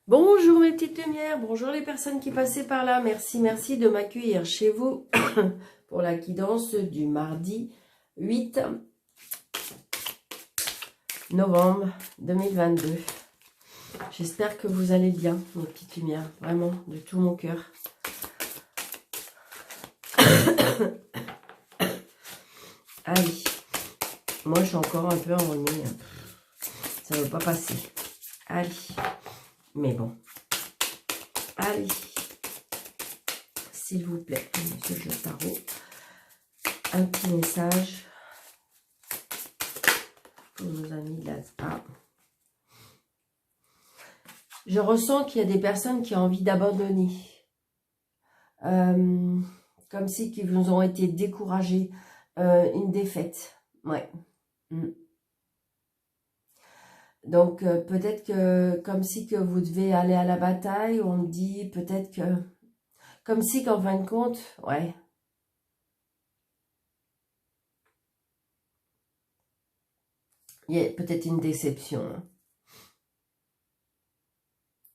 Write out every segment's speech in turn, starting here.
Bonjour mes petites lumières, bonjour les personnes qui passaient par là. Merci de m'accueillir chez vous pour la guidance du mardi 8 novembre 2022. J'espère que vous allez bien, mes petites lumières, vraiment, de tout mon cœur. Allez, moi je suis encore un peu enrhumée, ça ne veut pas passer. Allez, mais bon. Allez, s'il vous plaît, monsieur le tarot, un petit message pour nos amis de l'ASPA. Je ressens qu'il y a des personnes qui ont envie d'abandonner. Comme si qu'ils vous ont été découragés. Une défaite. Ouais. Donc, peut-être que, comme si que vous devez aller à la bataille, on me dit peut-être que, comme si qu'en fin de compte, ouais. Il y a peut-être une déception. Hein.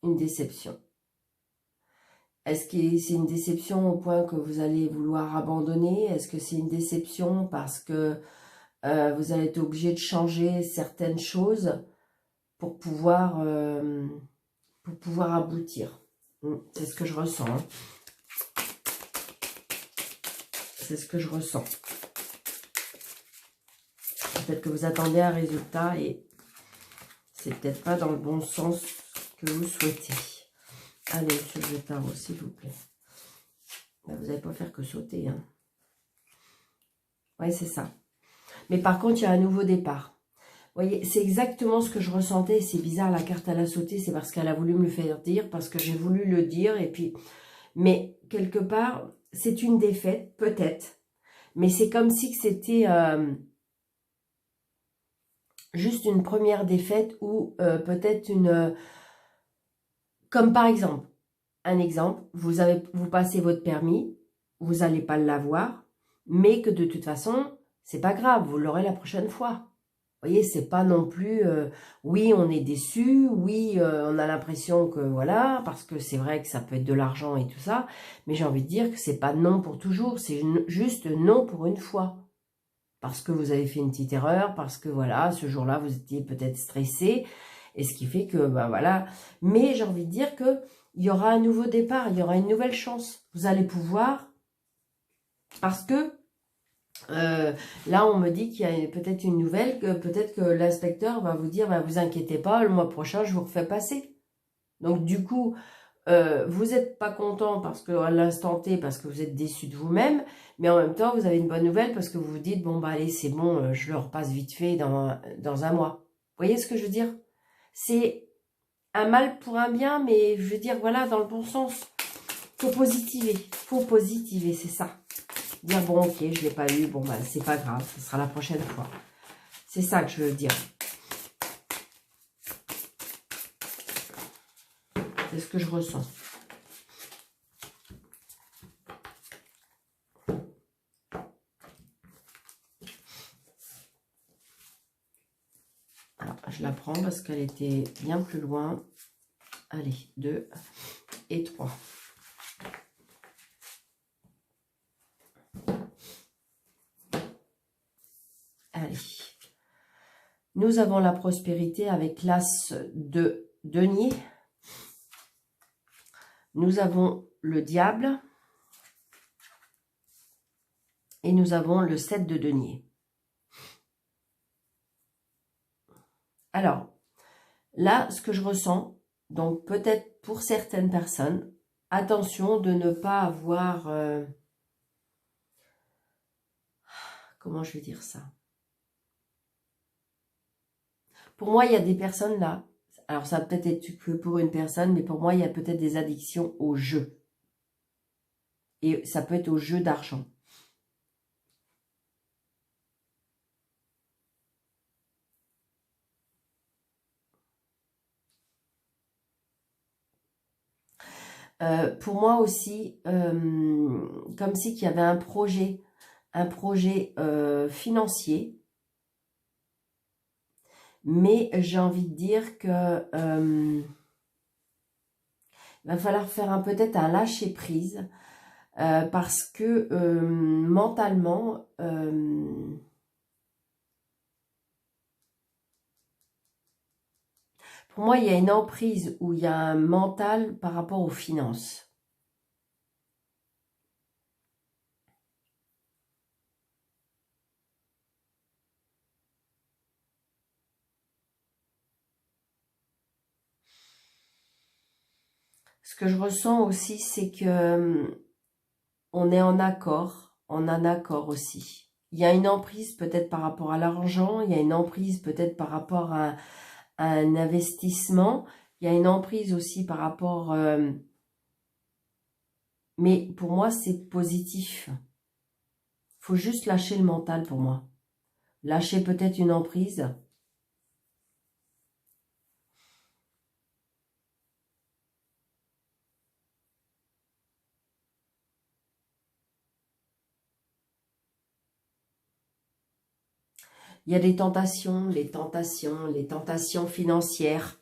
Une déception. Est-ce que c'est une déception au point que vous allez vouloir abandonner? Est-ce que c'est une déception parce que vous allez être obligé de changer certaines choses pour pouvoir aboutir? C'est ce que je ressens. Hein. C'est ce que je ressens. Peut-être que vous attendez un résultat et c'est peut-être pas dans le bon sens que vous souhaitez. Allez, monsieur le tarot, s'il vous plaît. Ben, vous n'allez pas faire que sauter. Hein. Oui, c'est ça. Mais par contre, il y a un nouveau départ. Vous voyez, c'est exactement ce que je ressentais. C'est bizarre, la carte, elle a sauté. C'est parce qu'elle a voulu me le faire dire, parce que j'ai voulu le dire. Et puis, mais quelque part, c'est une défaite, peut-être. Mais c'est comme si c'était juste une première défaite ou peut-être une... comme par exemple, un exemple, vous passez votre permis, vous n'allez pas l'avoir, mais que de toute façon, c'est pas grave, vous l'aurez la prochaine fois. Vous voyez, c'est pas non plus, oui, on est déçu, oui, on a l'impression que, voilà, parce que c'est vrai que ça peut être de l'argent et tout ça, mais j'ai envie de dire que c'est pas non pour toujours, c'est juste non pour une fois. Parce que vous avez fait une petite erreur, parce que, voilà, ce jour-là, vous étiez peut-être stressé, et ce qui fait que, ben voilà, mais j'ai envie de dire que il y aura un nouveau départ, il y aura une nouvelle chance. Vous allez pouvoir, parce que là, on me dit qu'il y a peut-être une nouvelle, que peut-être que l'inspecteur va vous dire, bah, vous inquiétez pas, le mois prochain, je vous refais passer. Donc, du coup, vous n'êtes pas content parce que à l'instant T, parce que vous êtes déçu de vous-même, mais en même temps, vous avez une bonne nouvelle parce que vous vous dites, bon, bah allez, c'est bon, je le repasse vite fait dans un mois. Vous voyez ce que je veux dire? C'est un mal pour un bien, mais je veux dire, voilà, dans le bon sens. Faut positiver, c'est ça. Dire, bon, ok, je ne l'ai pas eu, bon, bah, c'est pas grave, ce sera la prochaine fois. C'est ça que je veux dire. C'est ce que je ressens. Alors, je la prends parce qu'elle était bien plus loin. Allez, 2 et 3. Allez. Nous avons la prospérité avec l'as de denier. Nous avons le diable. Et nous avons le 7 de denier. Alors, là, ce que je ressens, donc peut-être pour certaines personnes, attention de ne pas avoir... comment je vais dire ça? Pour moi, il y a des personnes là, alors ça peut être que pour une personne, mais pour moi, il y a peut-être des addictions au jeu. Et ça peut être au jeu d'argent. Pour moi aussi, comme si qu'il y avait un projet financier, mais j'ai envie de dire que Il va falloir faire peut-être un lâcher-prise parce que mentalement, pour moi, il y a une emprise où il y a un mental par rapport aux finances. Ce que je ressens aussi, c'est que on est en accord aussi. Il y a une emprise peut-être par rapport à l'argent, il y a une emprise peut-être par rapport à un investissement, il y a une emprise aussi par rapport... mais pour moi, c'est positif. Il faut juste lâcher le mental pour moi. Lâcher peut-être une emprise. Il y a des tentations, les tentations financières.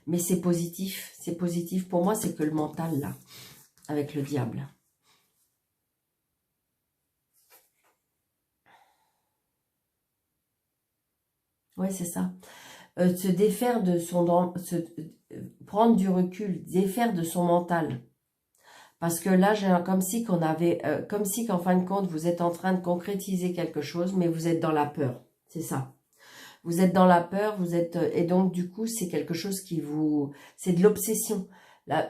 Mais c'est positif. C'est positif pour moi, c'est que le mental, là, avec le diable. Oui, c'est ça. Se défaire de son... prendre du recul, défaire de son mental. Parce que là, j'ai comme si qu'on avait... comme si qu'en fin de compte, vous êtes en train de concrétiser quelque chose, mais vous êtes dans la peur. C'est ça. Vous êtes dans la peur, vous êtes... et donc, du coup, c'est quelque chose qui vous... C'est de l'obsession.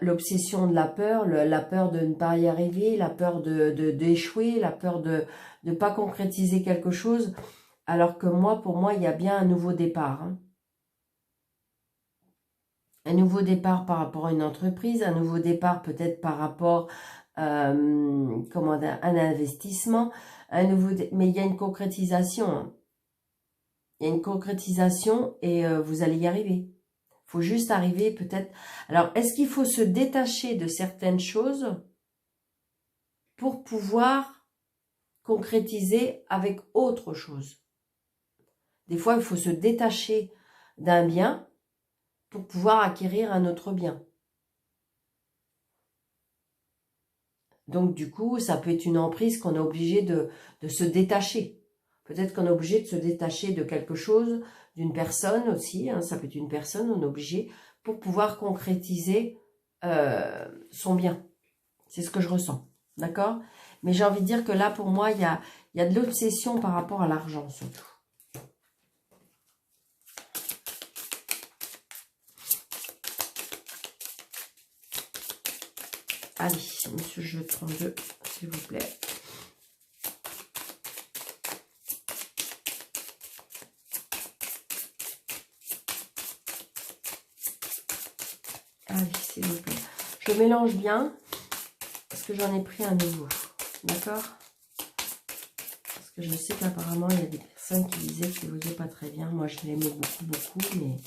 L'obsession de la peur de ne pas y arriver, la peur d'échouer, la peur de ne pas concrétiser quelque chose. Alors que moi, pour moi, il y a bien un nouveau départ. Hein. Un nouveau départ par rapport à une entreprise, un nouveau départ peut-être par rapport comment dire, à un investissement, mais il y a une concrétisation. Hein. Il y a une concrétisation et vous allez y arriver. Il faut juste arriver peut-être... Alors, est-ce qu'il faut se détacher de certaines choses pour pouvoir concrétiser avec autre chose? Des fois, il faut se détacher d'un bien pour pouvoir acquérir un autre bien. Donc, du coup, ça peut être une emprise qu'on est obligé de se détacher. Peut-être qu'on est obligé de se détacher de quelque chose, d'une personne aussi. Hein, ça peut être une personne, on est obligé pour pouvoir concrétiser son bien. C'est ce que je ressens. D'accord? Mais j'ai envie de dire que là, pour moi, il y a de l'obsession par rapport à l'argent, surtout. Allez, monsieur jeu 32, s'il vous plaît. Allez, s'il vous plaît. Je mélange bien, parce que j'en ai pris un nouveau. D'accord? Parce que je sais qu'apparemment, il y a des personnes qui disaient qu'il ne faisait pas très bien. Moi, je l'aimais beaucoup, mais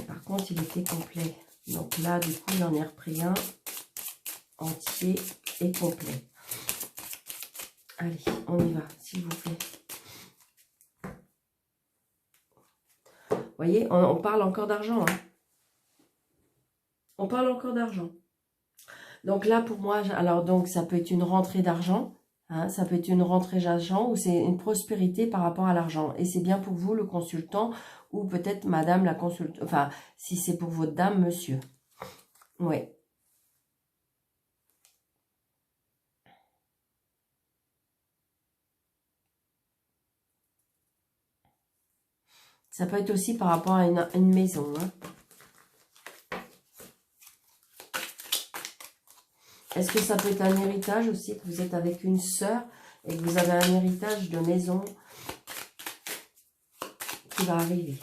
par contre, il était complet. Donc là, du coup, j'en ai repris un entier et complet. Allez, on y va, s'il vous plaît. Vous voyez, on parle encore d'argent. Hein. On parle encore d'argent. Donc là, pour moi, alors donc ça peut être une rentrée d'argent. Hein, ça peut être une rentrée d'argent ou c'est une prospérité par rapport à l'argent. Et c'est bien pour vous, le consultant, ou peut-être madame la consultante. Enfin, si c'est pour votre dame, monsieur. Oui. Ça peut être aussi par rapport à une maison. Hein. Est-ce que ça peut être un héritage aussi, que vous êtes avec une sœur et que vous avez un héritage de maison qui va arriver?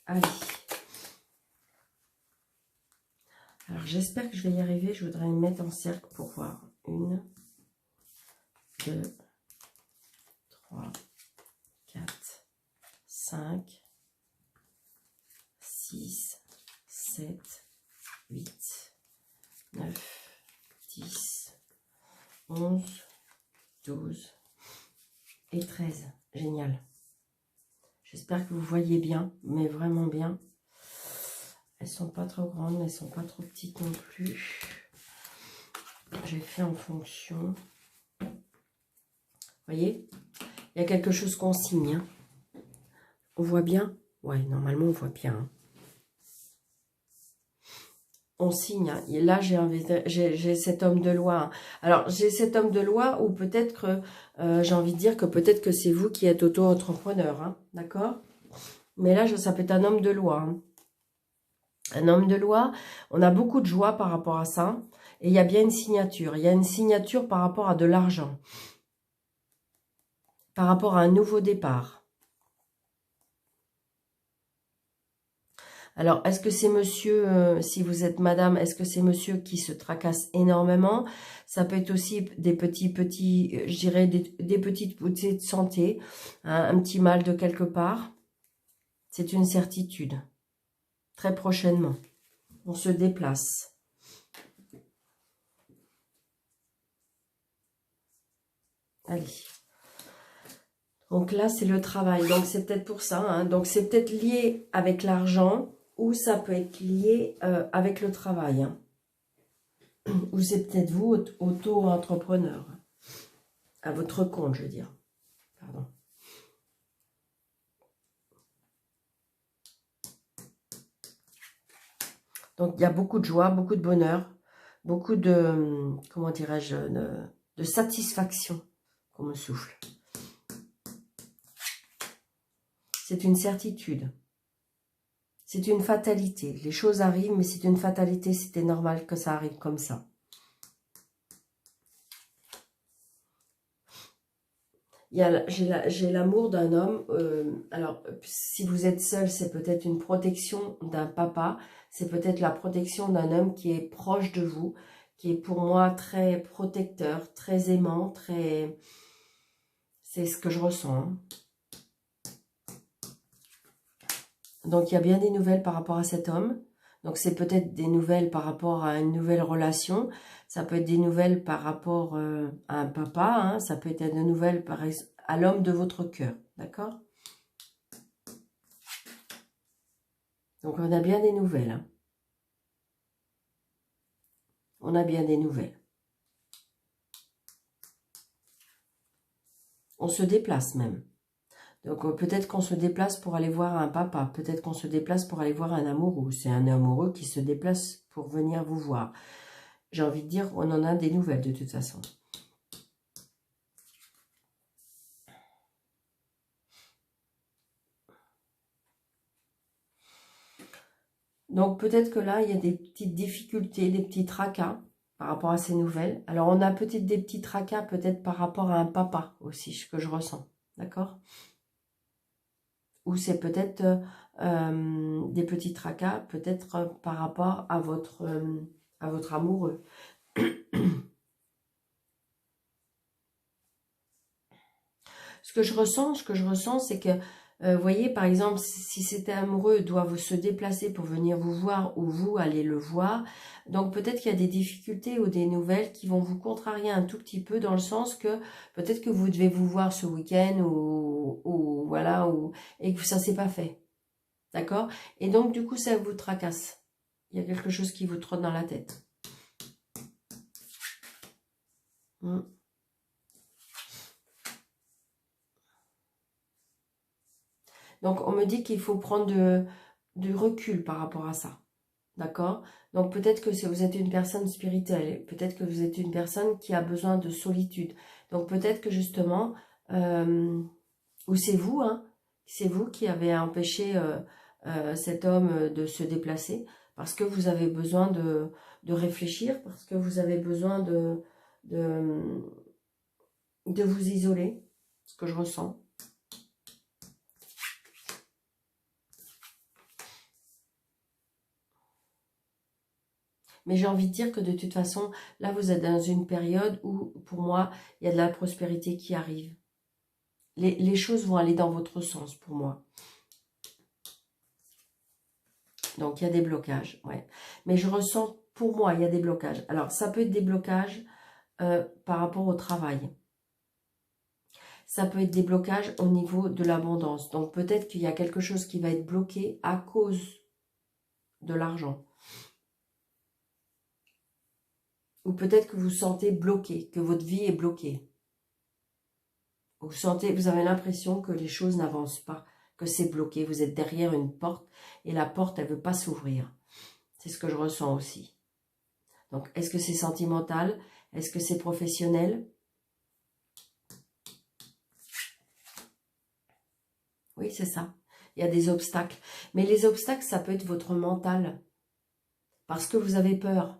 Allez. Alors, j'espère que je vais y arriver. Je voudrais me mettre en cercle pour voir. 1, 2, 3, 4, 5, 6, 7, 8, 9, 10, 11, 12 et 13. Génial. J'espère que vous voyez bien, mais vraiment bien. Elles sont pas trop grandes, mais elles sont pas trop petites non plus. J'ai fait en fonction. Vous voyez, il y a quelque chose qu'on signe. Hein. On voit bien? Ouais, normalement on voit bien. Hein. On signe. Hein. Et là, j'ai cet homme de loi. Hein. Alors, j'ai cet homme de loi ou peut-être que, j'ai envie de dire que peut-être que c'est vous qui êtes auto-entrepreneur. Hein, d'accord? Mais là, ça peut être un homme de loi. Hein. Un homme de loi, on a beaucoup de joie par rapport à ça. Et il y a bien une signature. Il y a une signature par rapport à de l'argent. Par rapport à un nouveau départ. Alors, est-ce que c'est monsieur, si vous êtes madame, est-ce que c'est monsieur qui se tracasse énormément? Ça peut être aussi des petits, je dirais des petites poussées de santé, hein, un petit mal de quelque part. C'est une certitude. Très prochainement, on se déplace. Allez. Donc là, c'est le travail. Donc, c'est peut-être pour ça. Hein. Donc, c'est peut-être lié avec l'argent ou ça peut être lié avec le travail. Hein. Ou c'est peut-être vous, auto-entrepreneur. À votre compte, je veux dire. Pardon. Donc, il y a beaucoup de joie, beaucoup de bonheur, beaucoup de, comment dirais-je, de satisfaction qu'on me souffle. C'est une certitude. C'est une fatalité. Les choses arrivent, mais c'est une fatalité. C'était normal que ça arrive comme ça. J'ai l'amour d'un homme. Alors, si vous êtes seul, c'est peut-être une protection d'un papa. C'est peut-être la protection d'un homme qui est proche de vous, qui est pour moi très protecteur, très aimant, très... C'est ce que je ressens. Hein. Donc, il y a bien des nouvelles par rapport à cet homme. Donc, c'est peut-être des nouvelles par rapport à une nouvelle relation. Ça peut être des nouvelles par rapport à un papa. Hein. Ça peut être des nouvelles à l'homme de votre cœur. D'accord? Donc, on a bien des nouvelles. Hein. On a bien des nouvelles. On se déplace même. Donc, peut-être qu'on se déplace pour aller voir un papa. Peut-être qu'on se déplace pour aller voir un amoureux. C'est un amoureux qui se déplace pour venir vous voir. J'ai envie de dire, on en a des nouvelles de toute façon. Donc, peut-être que là, il y a des petites difficultés, des petits tracas par rapport à ces nouvelles. Alors, on a peut-être des petits tracas, peut-être par rapport à un papa aussi, ce que je ressens. D'accord? Ou c'est peut-être des petits tracas, peut-être par rapport à votre amoureux. Ce que je ressens, c'est que, vous voyez, par exemple, si c'était amoureux, doivent se déplacer pour venir vous voir ou vous allez le voir. Donc, peut-être qu'il y a des difficultés ou des nouvelles qui vont vous contrarier un tout petit peu dans le sens que peut-être que vous devez vous voir ce week-end ou voilà, et que ça ne s'est pas fait. D'accord? Et donc, du coup, ça vous tracasse. Il y a quelque chose qui vous trotte dans la tête. Donc, on me dit qu'il faut prendre du recul par rapport à ça. D'accord? Donc, peut-être que vous êtes une personne spirituelle. Peut-être que vous êtes une personne qui a besoin de solitude. Donc, peut-être que justement, ou c'est vous, hein, c'est vous qui avez empêché cet homme de se déplacer parce que vous avez besoin de réfléchir, parce que vous avez besoin de vous isoler, ce que je ressens. Mais j'ai envie de dire que de toute façon, là, vous êtes dans une période où, pour moi, il y a de la prospérité qui arrive. Les choses vont aller dans votre sens, pour moi. Donc, il y a des blocages, ouais. Mais je ressens, pour moi, il y a des blocages. Alors, ça peut être des blocages par rapport au travail. ça peut être des blocages au niveau de l'abondance. Donc peut-être qu'il y a quelque chose qui va être bloqué à cause de l'argent. Ou peut-être que vous vous sentez bloqué, que votre vie est bloquée. Vous sentez, vous avez l'impression que les choses n'avancent pas, que c'est bloqué. Vous êtes derrière une porte et la porte, elle ne veut pas s'ouvrir. C'est ce que je ressens aussi. Donc, est-ce que c'est sentimental? Est-ce que c'est professionnel? Oui, c'est ça. Il y a des obstacles. Mais les obstacles, ça peut être votre mental. Parce que vous avez peur.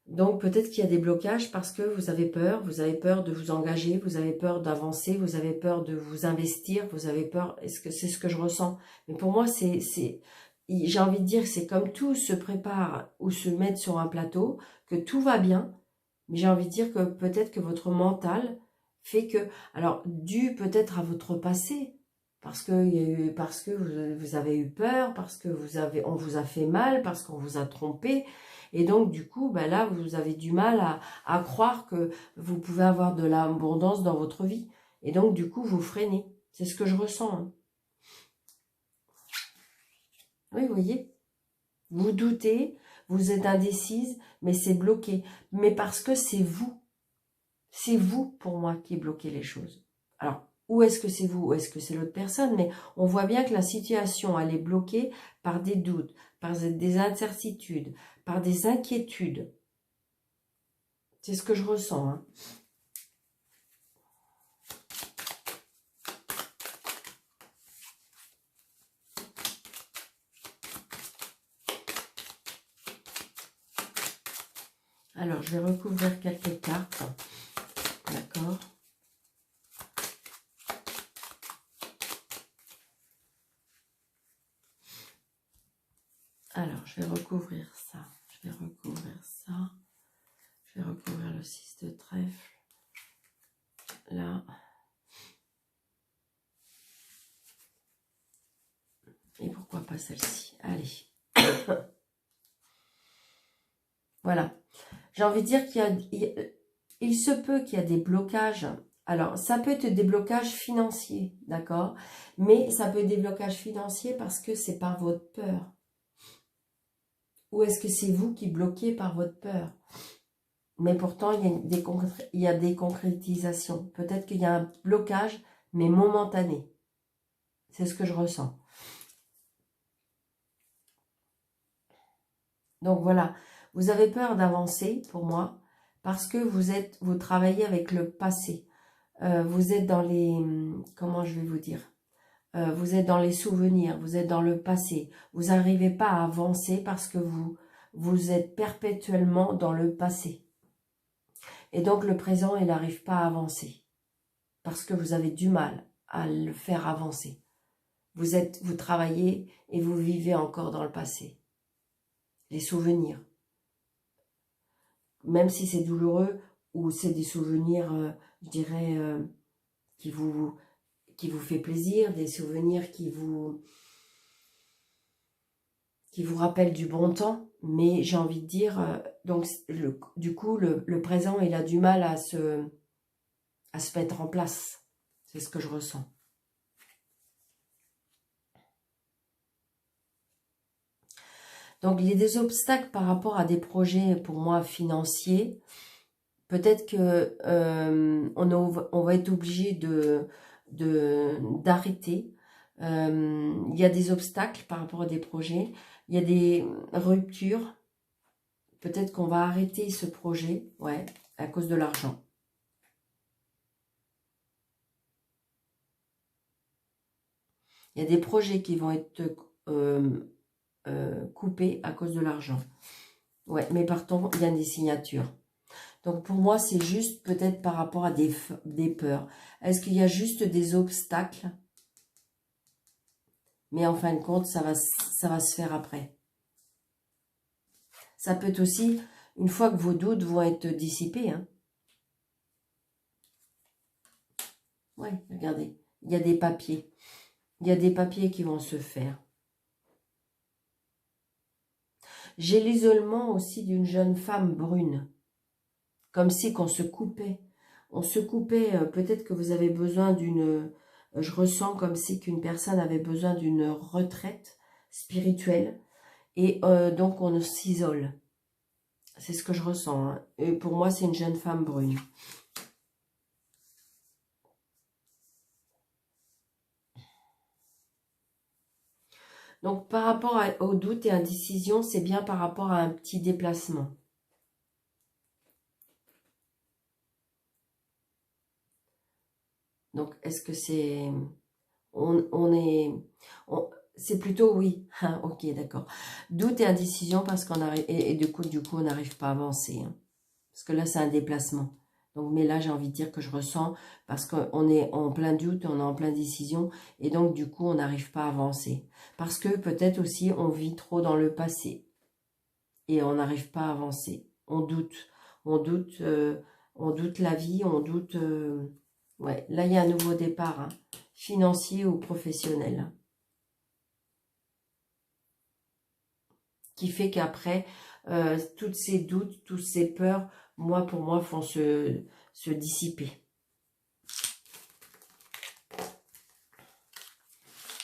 Donc, peut-être qu'il y a des blocages parce que vous avez peur de vous engager, vous avez peur d'avancer, vous avez peur de vous investir, vous avez peur, est-ce que c'est ce que je ressens? Mais pour moi, j'ai envie de dire, c'est comme tout se prépare ou se met sur un plateau, que tout va bien, mais j'ai envie de dire que peut-être que votre mental fait que, alors, dû peut-être à votre passé, parce que vous avez eu peur, parce que on vous a fait mal, parce qu'on vous a trompé, et donc du coup, ben là, vous avez du mal à croire que vous pouvez avoir de l'abondance dans votre vie, et donc du coup, vous freinez. C'est ce que je ressens. Hein. Oui, vous voyez, vous doutez, vous êtes indécise, mais c'est bloqué. Mais parce que c'est vous pour moi qui bloquez les choses. Alors, où est-ce que c'est vous, ou est-ce que c'est l'autre personne? Mais on voit bien que la situation, elle est bloquée par des doutes, par des incertitudes, par des inquiétudes. C'est ce que je ressens. Hein. Alors, je vais recouvrir quelques cartes. D'accord. Alors, je vais recouvrir ça. Je vais recouvrir ça. Je vais recouvrir le 6 de trèfle. Là. Et pourquoi pas celle-ci? Allez. Voilà. J'ai envie de dire il se peut qu'il y a des blocages. Alors, ça peut être des blocages financiers, d'accord? Mais ça peut être des blocages financiers parce que c'est par votre peur. Ou est-ce que c'est vous qui bloquez par votre peur? Mais pourtant, il y a des concrétisations. Peut-être qu'il y a un blocage, mais momentané. C'est ce que je ressens. Donc voilà, vous avez peur d'avancer, pour moi, parce que vous travaillez avec le passé. Vous êtes dans les, comment je vais vous dire, vous êtes dans les souvenirs, vous êtes dans le passé. Vous n'arrivez pas à avancer parce que vous êtes perpétuellement dans le passé. Et donc le présent, il n'arrive pas à avancer parce que vous avez du mal à le faire avancer. Vous travaillez et vous vivez encore dans le passé. Les souvenirs. Même si c'est douloureux ou c'est des souvenirs, je dirais, qui vous fait plaisir, des souvenirs qui vous rappellent du bon temps, mais j'ai envie de dire, donc du coup, le présent, il a du mal à se mettre en place. C'est ce que je ressens. Donc, il y a des obstacles par rapport à des projets, pour moi, financiers. Peut-être que on va être obligé d'arrêter. Il y a des obstacles par rapport à des projets. Il y a des ruptures. Peut-être qu'on va arrêter ce projet, ouais, à cause de l'argent. Il y a des projets qui vont être coupés à cause de l'argent. Ouais, mais partons, il y a des signatures. Donc pour moi, c'est juste peut-être par rapport à des peurs. Est-ce qu'il y a juste des obstacles? Mais en fin de compte, ça va se faire après. Ça peut être aussi, une fois que vos doutes vont être dissipés. Hein. Ouais, regardez, il y a des papiers. Il y a des papiers qui vont se faire. J'ai l'isolement aussi d'une jeune femme brune. Comme si qu'on se coupait. on se coupait, peut-être que vous avez besoin d'une... je ressens comme si qu'une personne avait besoin d'une retraite spirituelle. Et donc, on s'isole. C'est ce que je ressens. Hein. Et pour moi, c'est une jeune femme brune. Donc, par rapport au doute et indécision, c'est bien par rapport à un petit déplacement. Donc, est-ce que c'est... On est... c'est plutôt oui. Ah, ok, d'accord. Doute et indécision parce qu'on arrive... Et du coup, on n'arrive pas à avancer. Hein. Parce que là, c'est un déplacement. Donc, mais là, j'ai envie de dire que je ressens parce qu'on est en plein doute, on est en plein décision. Et donc, du coup, on n'arrive pas à avancer. Parce que peut-être aussi, on vit trop dans le passé. Et on n'arrive pas à avancer. On doute. On doute la vie, on doute... ouais, là, il y a un nouveau départ, hein, financier ou professionnel. Qui fait qu'après, tous ces doutes, toutes ces peurs, pour moi, font se dissiper.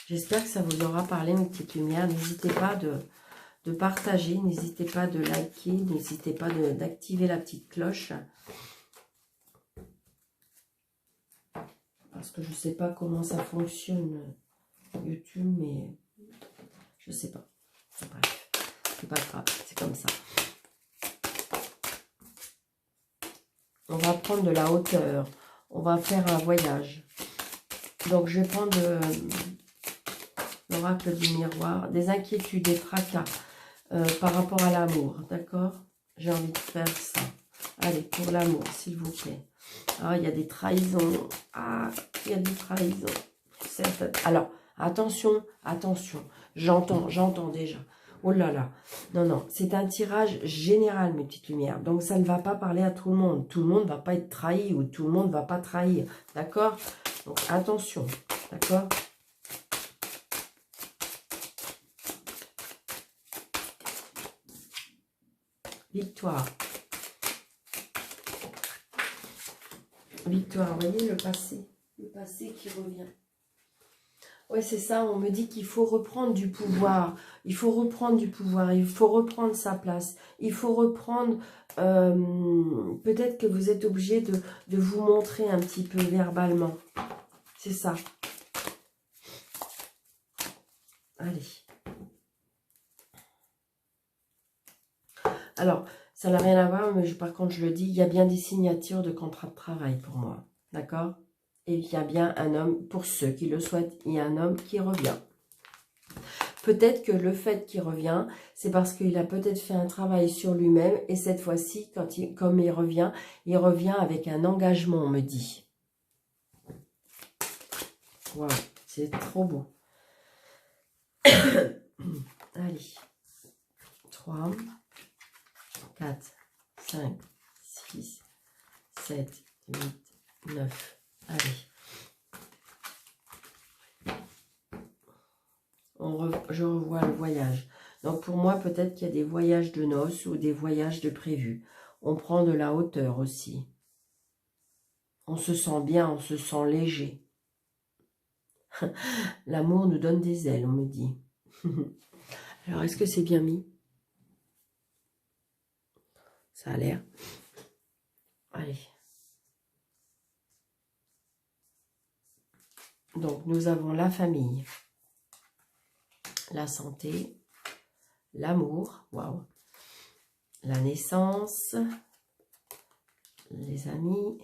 J'espère que ça vous aura parlé, mes petites lumières. N'hésitez pas de partager, n'hésitez pas de liker, n'hésitez pas d'activer la petite cloche. Parce que je ne sais pas comment ça fonctionne YouTube, mais je ne sais pas. Bref, c'est pas grave, c'est comme ça. On va prendre de la hauteur. On va faire un voyage. Donc, je vais prendre l'oracle du miroir. Des inquiétudes, des tracas par rapport à l'amour. D'accord? J'ai envie de faire ça. Allez, pour l'amour, s'il vous plaît. Ah, il y a des trahisons. Ah, il y a des trahisons. Alors, attention, attention. J'entends déjà. Oh là là. Non, non. C'est un tirage général, mes petites lumières. Donc, ça ne va pas parler à tout le monde. Tout le monde ne va pas être trahi ou tout le monde ne va pas trahir. D'accord? Donc, attention. D'accord? Victoire. Victoire, vous voyez le passé. Le passé qui revient. Oui, c'est ça, on me dit qu'il faut reprendre du pouvoir. Il faut reprendre du pouvoir, il faut reprendre sa place. Il faut reprendre... peut-être que vous êtes obligé de vous montrer un petit peu verbalement. C'est ça. Allez. Alors, ça n'a rien à voir, mais par contre, je le dis, il y a bien des signatures de contrat de travail pour moi. D'accord? Et il y a bien un homme, pour ceux qui le souhaitent, il y a un homme qui revient. Peut-être que le fait qu'il revient, c'est parce qu'il a peut-être fait un travail sur lui-même. Et cette fois-ci, comme il revient avec un engagement, on me dit. Waouh, c'est trop beau. Allez. 3, 4, 5, 6, 7, 8, 9. Allez. Je revois le voyage. Donc pour moi, peut-être qu'il y a des voyages de noces ou des voyages de prévus. On prend de la hauteur aussi. On se sent bien, on se sent léger. L'amour nous donne des ailes, on me dit. Alors, est-ce que c'est bien mis? Ça a l'air. Allez. Donc, nous avons la famille, la santé, l'amour, waouh, la naissance, les amis,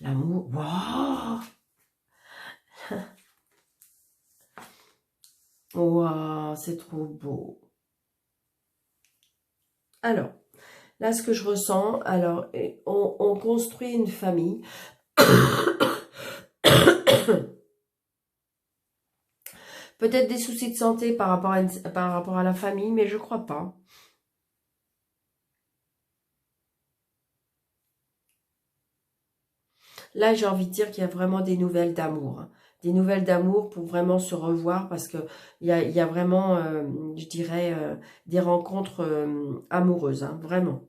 l'amour, waouh, waouh, c'est trop beau. Alors, là, ce que je ressens, alors, on construit une famille. Peut-être des soucis de santé par rapport à la famille, mais je crois pas. Là, j'ai envie de dire qu'il y a vraiment des nouvelles d'amour. Hein. Des nouvelles d'amour pour vraiment se revoir parce que il y a vraiment, je dirais, des rencontres amoureuses. Hein, vraiment.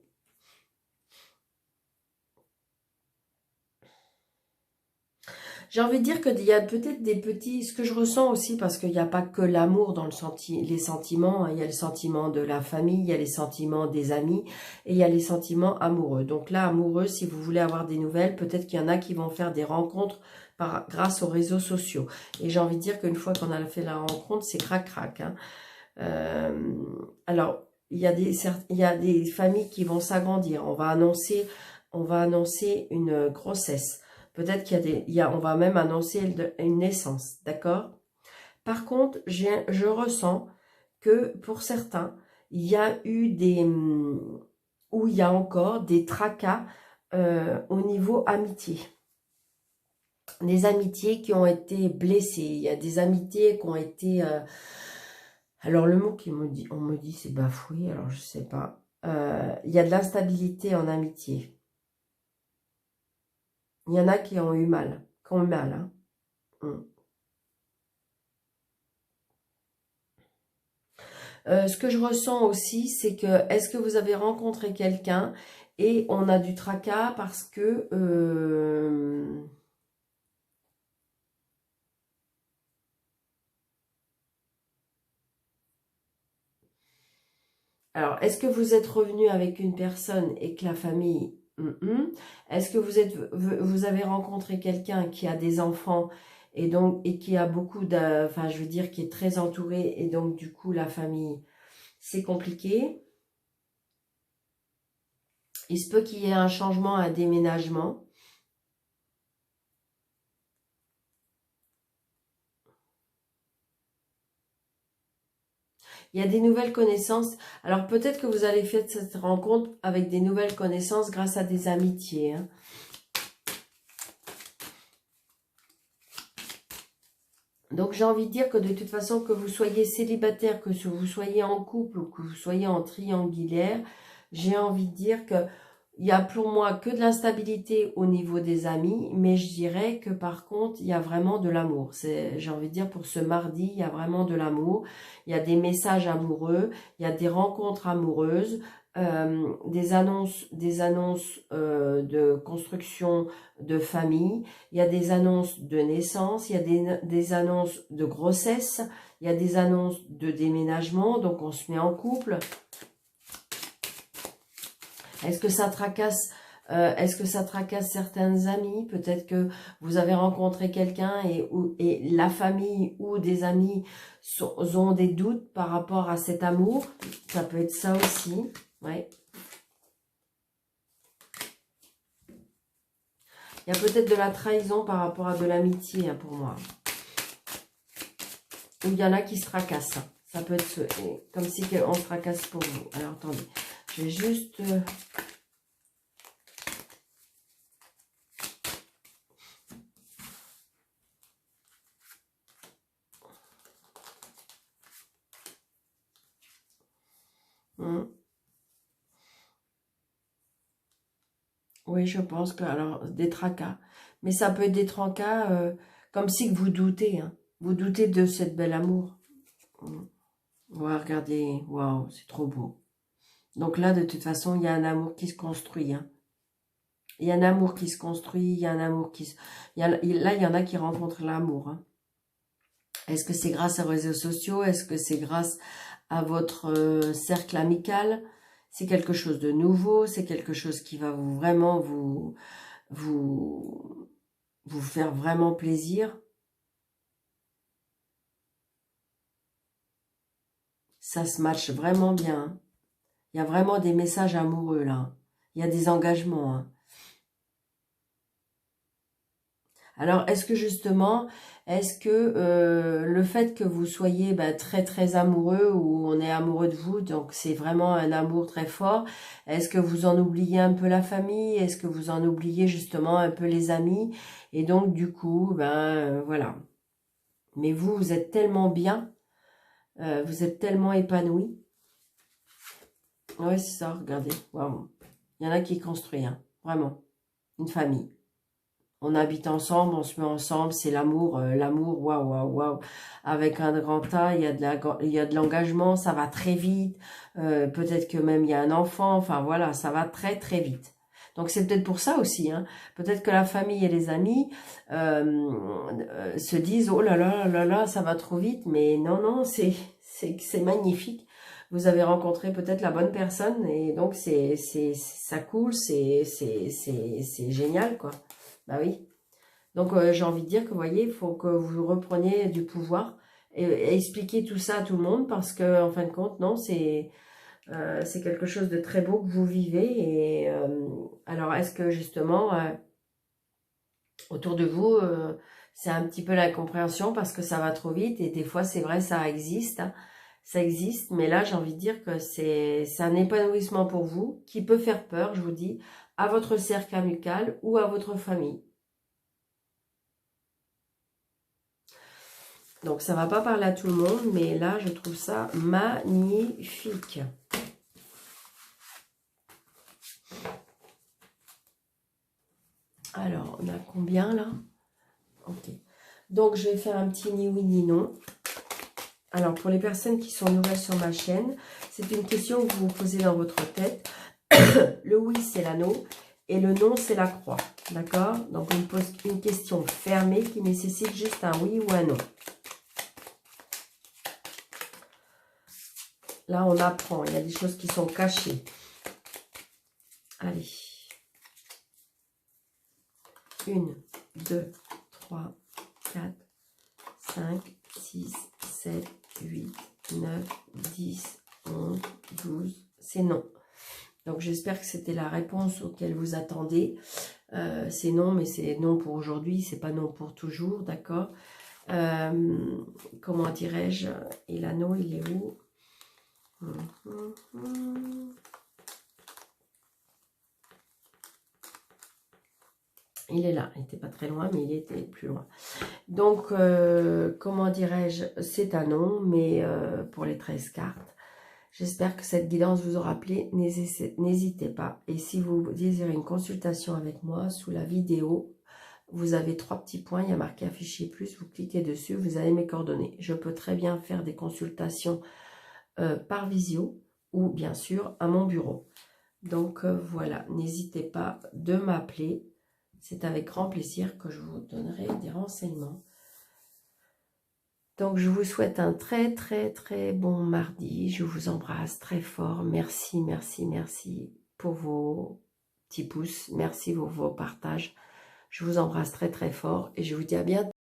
J'ai envie de dire qu'il y a peut-être des petits... Ce que je ressens aussi, parce qu'il n'y a pas que l'amour dans les sentiments. Hein. Il y a le sentiment de la famille, il y a les sentiments des amis et il y a les sentiments amoureux. Donc là, amoureux, si vous voulez avoir des nouvelles, peut-être qu'il y en a qui vont faire des rencontres grâce aux réseaux sociaux. Et j'ai envie de dire qu'une fois qu'on a fait la rencontre, c'est crac-crac. Hein. Alors, il y a des familles qui vont s'agrandir. On va annoncer une grossesse. Peut-être on va même annoncer une naissance, d'accord? Par contre, je ressens que pour certains, il y a eu où il y a encore des tracas au niveau amitié. Des amitiés qui ont été blessées. Il y a des amitiés qui ont été... alors le mot on me dit c'est bafoué, alors je sais pas. Il y a de l'instabilité en amitié. Il y en a qui ont eu mal, hein. Ce que je ressens aussi, c'est que, est-ce que vous avez rencontré quelqu'un et on a du tracas parce que... Alors, est-ce que vous êtes revenu avec une personne et que la famille... Est-ce que vous avez rencontré quelqu'un qui a des enfants et qui a beaucoup de... Enfin, je veux dire, qui est très entouré et donc, du coup, la famille, c'est compliqué. Il se peut qu'il y ait un changement, un déménagement. Il y a des nouvelles connaissances. Alors peut-être que vous allez faire cette rencontre avec des nouvelles connaissances grâce à des amitiés. Hein. Donc j'ai envie de dire que de toute façon, que vous soyez célibataire, que vous soyez en couple ou que vous soyez en triangulaire, j'ai envie de dire que il y a pour moi que de l'instabilité au niveau des amis, mais je dirais que par contre, il y a vraiment de l'amour. J'ai envie de dire pour ce mardi, il y a vraiment de l'amour. Il y a des messages amoureux, il y a des rencontres amoureuses, des annonces de construction de famille, il y a des annonces de naissance, il y a des annonces de grossesse, il y a des annonces de déménagement, donc on se met en couple. Est-ce que ça tracasse certains amis? Peut-être que vous avez rencontré quelqu'un et la famille ou des amis ont des doutes par rapport à cet amour. Ça peut être ça aussi. Ouais. Il y a peut-être de la trahison par rapport à de l'amitié, hein, pour moi. Ou il y en a qui se tracassent. Ça peut être comme si on se tracasse pour vous. Alors, attendez. Je vais juste... Oui, je pense que... Alors, des tracas. Mais ça peut être des tracas comme si vous doutez. Hein. Vous doutez de cette belle amour. Ouais, regardez. Waouh, c'est trop beau. Donc là, de toute façon, il y a un amour qui se construit. Hein. Il y a un amour qui se construit. Il y a un amour qui se... là, il y en a qui rencontrent l'amour. Hein. Est-ce que c'est grâce aux réseaux sociaux? Est-ce que c'est grâce à votre cercle amical? C'est quelque chose de nouveau, c'est quelque chose qui va vraiment vous faire vraiment plaisir. Ça se matche vraiment bien. Il y a vraiment des messages amoureux là. Il y a des engagements. Hein. Alors, est-ce que justement, le fait que vous soyez très très amoureux ou on est amoureux de vous, donc c'est vraiment un amour très fort, est-ce que vous en oubliez un peu la famille? Est-ce que vous en oubliez justement un peu les amis? Et donc du coup, voilà. Mais vous êtes tellement bien, vous êtes tellement épanoui. Oui, c'est ça, regardez, waouh. Il y en a qui construisent, hein, vraiment, une famille. On habite ensemble, on se met ensemble, c'est l'amour, waouh, waouh, waouh. Avec un grand A, il y a de l'engagement, ça va très vite. Peut-être que même il y a un enfant, enfin voilà, ça va très très vite. Donc c'est peut-être pour ça aussi, hein. Peut-être que la famille et les amis se disent « Oh là là là là, ça va trop vite », mais non, non, c'est magnifique. Vous avez rencontré peut-être la bonne personne et donc ça coule, c'est génial, quoi. Bah oui. Donc j'ai envie de dire que, vous voyez, il faut que vous repreniez du pouvoir et expliquer tout ça à tout le monde parce que, en fin de compte, non, c'est quelque chose de très beau que vous vivez. Et alors, est-ce que justement, autour de vous, c'est un petit peu l'incompréhension parce que ça va trop vite et des fois, c'est vrai, ça existe, hein, ça existe. Mais là, j'ai envie de dire que c'est un épanouissement pour vous qui peut faire peur, je vous dis, à votre cercle amical ou à votre famille. Donc, ça ne va pas parler à tout le monde, mais là, je trouve ça magnifique. Alors, on a combien, là? Ok. Donc, je vais faire un petit ni oui ni non. Alors, pour les personnes qui sont nouvelles sur ma chaîne, c'est une question que vous vous posez dans votre tête. Le oui, c'est l'anneau. Et le non, c'est la croix. D'accord? Donc, on me pose une question fermée qui nécessite juste un oui ou un non. Là, on apprend. Il y a des choses qui sont cachées. Allez. 1, 2, 3, 4, 5, 6, 7, 8, 9, 10, 11, 12. C'est non. Donc, j'espère que c'était la réponse auquel vous attendez. C'est non, mais c'est non pour aujourd'hui. C'est pas non pour toujours, d'accord? Comment dirais-je? Et l'anneau, il est où? Il est là, il n'était pas très loin, mais il était plus loin. Donc, comment dirais-je, c'est un non, mais pour les 13 cartes. J'espère que cette guidance vous aura plu, n'hésitez pas. Et si vous désirez une consultation avec moi, sous la vidéo, vous avez 3 petits points, il y a marqué afficher plus, vous cliquez dessus, vous avez mes coordonnées. Je peux très bien faire des consultations par visio ou bien sûr à mon bureau. Donc voilà, n'hésitez pas de m'appeler. C'est avec grand plaisir que je vous donnerai des renseignements. Donc, je vous souhaite un très, très, très bon mardi. Je vous embrasse très fort. Merci, merci, merci pour vos petits pouces. Merci pour vos partages. Je vous embrasse très, très fort et je vous dis à bientôt.